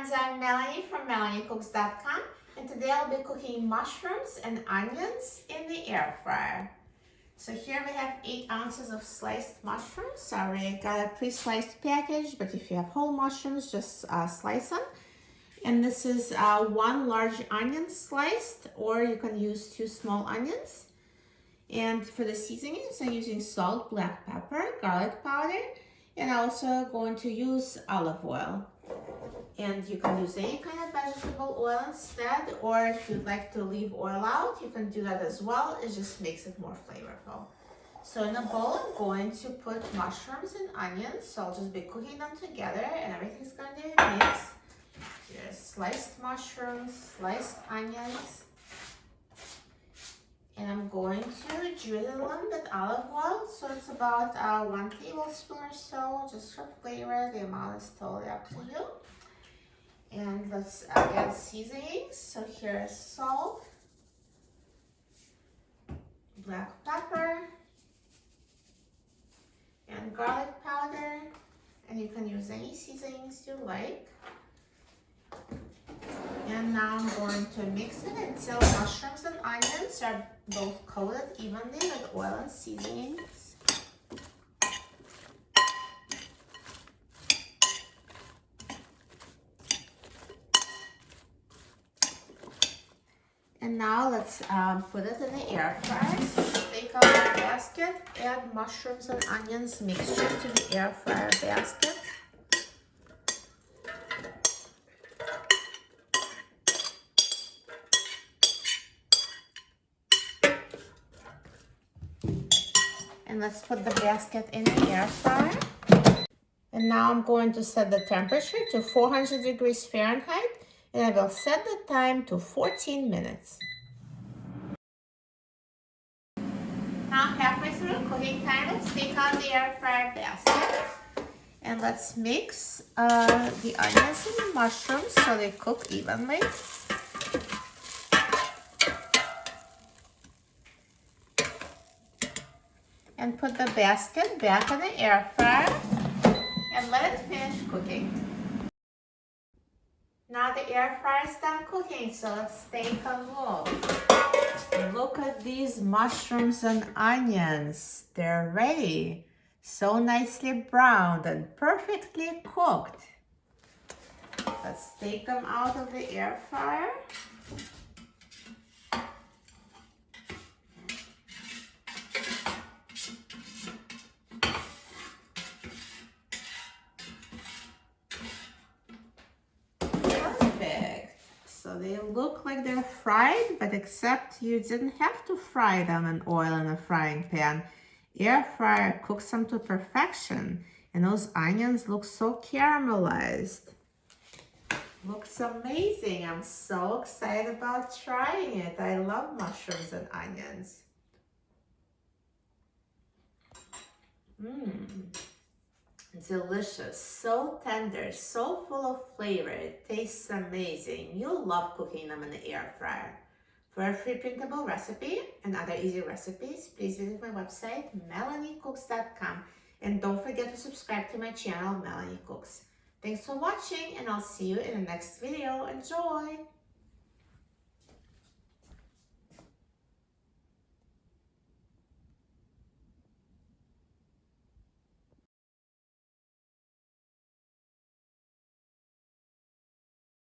friends, I'm Melanie from MelanieCooks.com, and today I'll be cooking mushrooms and onions in the air fryer. So here we have 8 ounces of sliced mushrooms. I already got a pre-sliced package, but if you have whole mushrooms, just slice them. And this is 1 large onion sliced, or you can use 2 small onions. And for the seasonings, I'm using salt, black pepper, garlic powder, and I'm also going to use olive oil. And you can use any kind of vegetable oil instead, or if you'd like to leave oil out, you can do that as well. It just makes it more flavorful. So in a bowl, I'm going to put mushrooms and onions. So I'll just be cooking them together and everything's going to be mixed. Here's sliced mushrooms, sliced onions. And I'm going to drizzle them with olive oil. So it's about 1 tablespoon or so, just for flavor. The amount is totally up to you. And let's add seasonings. So here's salt, black pepper, and garlic powder. And you can use any seasonings you like. And now I'm going to mix it until mushrooms and onions are both coated evenly with oil and seasonings. And now let's put it in the air fryer. So take out the basket, add mushrooms and onions mixture to the air fryer basket. And let's put the basket in the air fryer. And now I'm going to set the temperature to 400 degrees Fahrenheit. And I will set the time to 14 minutes. Now halfway through cooking time, let's take out the air fryer basket. And let's mix the onions and the mushrooms so they cook evenly. And put the basket back in the air fryer and let it finish cooking. Now the air fryer is done cooking, so let's take a look. Look at these mushrooms and onions. They're ready. So nicely browned and perfectly cooked. Let's take them out of the air fryer. So they look like they're fried, but except you didn't have to fry them in oil in a frying pan. Air fryer cooks them to perfection. And those onions look so caramelized. Looks amazing. I'm so excited about trying it. I love mushrooms and onions. Delicious, so tender, so full of flavor. It tastes amazing. You'll love cooking them in the air fryer. For a free printable recipe and other easy recipes, please visit my website, MelanieCooks.com. And don't forget to subscribe to my channel, Melanie Cooks. Thanks for watching, and I'll see you in the next video. Enjoy!